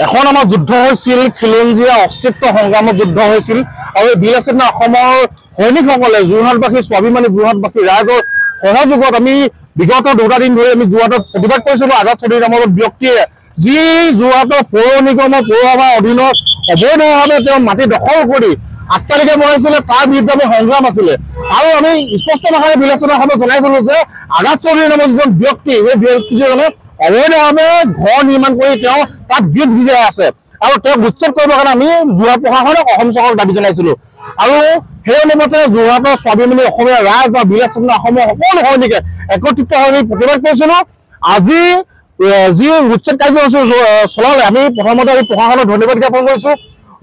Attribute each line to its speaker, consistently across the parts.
Speaker 1: এখন আমাৰ যুদ্ধ হৈছিল খিলঞ্জীয়া অস্তিত্ব সংগ্ৰামত যুদ্ধ হৈছিল আৰু এই বীৰ লাচিত অসমৰ সৈনিকসকলে যোৰহাটবাসী স্বাভিমানী যোৰহাটবাসী ৰাইজৰ সহযোগত আমি বিগত দুটা দিন ধৰি আমি যোৰহাটত প্ৰতিবাদ কৰিছিলো আজাদ চৌধুৰী নামৰ ব্যক্তিয়ে যি যোৰহাটৰ পৌৰ নিগমৰ পৌৰসভাৰ অধীনত অবৈধভাৱে তেওঁ মাটি দখল কৰি আট্টালিকা বনাইছিলে তাৰ বিৰুদ্ধে আমি সংগ্ৰাম আছিলে আৰু আমি স্পষ্ট ভাষাৰে বীৰ লাচিত অসমত জনাইছিলো যে আজাদ চৌধুৰী নামৰ যিজন ব্যক্তি সেই ব্যক্তিজনে অবৈধভাৱে ঘৰ নিৰ্মাণ কৰি তেওঁ তাত গীত গীজাই আছে আৰু তেওঁক উচ্ছেদ কৰিবৰ কাৰণে আমি যোৰহাট প্ৰশাসনক অসম চৰকাৰক দাবী জনাইছিলো আৰু সেই অনুমতে যোৰহাটৰ স্বাভিমানী অসমীয়া ৰাইজ আৰু বীৰ লাচিত অসমৰ সকলো সৈনিকে একত্ৰিত হৈ প্ৰতিবাদ কৰিছিলো আজি যি উচ্ছেদ কাৰ্যসূচী চলালে আমি প্ৰথমতে আমি প্ৰশাসনক ধন্যবাদ জ্ঞাপন কৰিছো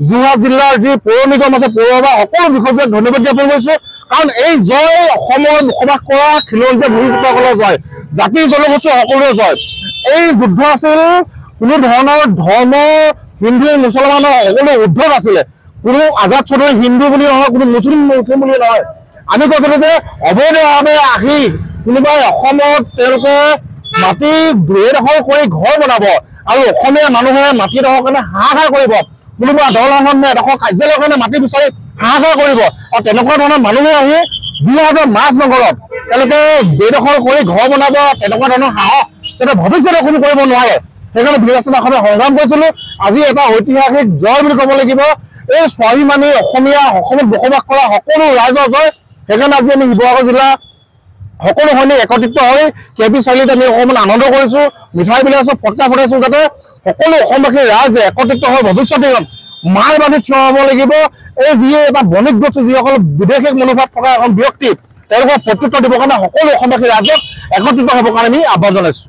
Speaker 1: যোৰহাট জিলাৰ যি পৌৰ নিগম আছে পৌৰসভা সকলো বিষয়বিলাক ধন্যবাদ জ্ঞাপন কৰিছো কাৰণ এই জয় অসমৰ বসবাস কৰা খিলঞ্জীয়া ভূমিপুত্ৰসকলৰ জয় জাতি জনগোষ্ঠী সকলোৰে জয় এই যুদ্ধ আছিল কোনো ধৰণৰ ধৰ্ম হিন্দু মুছলমানৰ সকলো উদ্ধৱ আছিলে কোনো আজাদ চৌধুৰী হিন্দু বুলি নহয় কোনো মুছলিম বুলি নহয় আমি কৈছিলো যে অবৈধভাৱে আহি কোনোবাই অসমত তেওঁলোকে মাটি বেদখল কৰি ঘৰ বনাব আৰু অসমীয়া মানুহে মাটি এডোখৰ কাৰণে হাহাকাৰ কৰিব কোনোবা দল সংগঠনে এডোখৰ কাৰ্যালয়ৰ কাৰণে মাটি বিচাৰি হাহাকাৰ কৰিব আৰু তেনেকুৱা ধৰণৰ মানুহে আহি যোৰহাটৰ মাজনগৰত তেওঁলোকে বেদখল কৰি ঘৰ বনাব তেনেকুৱা ধৰণৰ সাহস তেতিয়া ভৱিষ্যতে কোনো কৰিব নোৱাৰে সেইকাৰণে বীৰ লাচিত অসমে সংগ্ৰাম কৰিছিলো আজি এটা ঐতিহাসিক জয় বুলি ক'ব লাগিব এই স্বাভিমানী অসমীয়া অসমত বসবাস কৰা সকলো ৰাইজৰ জয় সেইকাৰণে আজি আমি শিৱসাগৰ জিলা সকলো সৈনিক একত্ৰিত হৈ কেবি চাৰিআলিত আমি অকণমান আনন্দ কৰিছো মিঠাই বিলাইছো ফটকা ফুটাইছো যাতে সকলো অসমবাসী ৰাইজে একত্ৰিত হৈ ভৱিষ্যতে মাৰ বান্ধি থিয় হ'ব লাগিব এই যি এটা বণিক গোষ্ঠী যিসকল বিদেশী মনোভাৱ থকা এখন ব্যক্তি তেওঁলোকক প্ৰত্যুত্তৰ দিবৰ কাৰণে সকলো অসমবাসী ৰাইজক একত্ৰিত হ'বৰ কাৰণে আমি আহ্বান জনাইছো।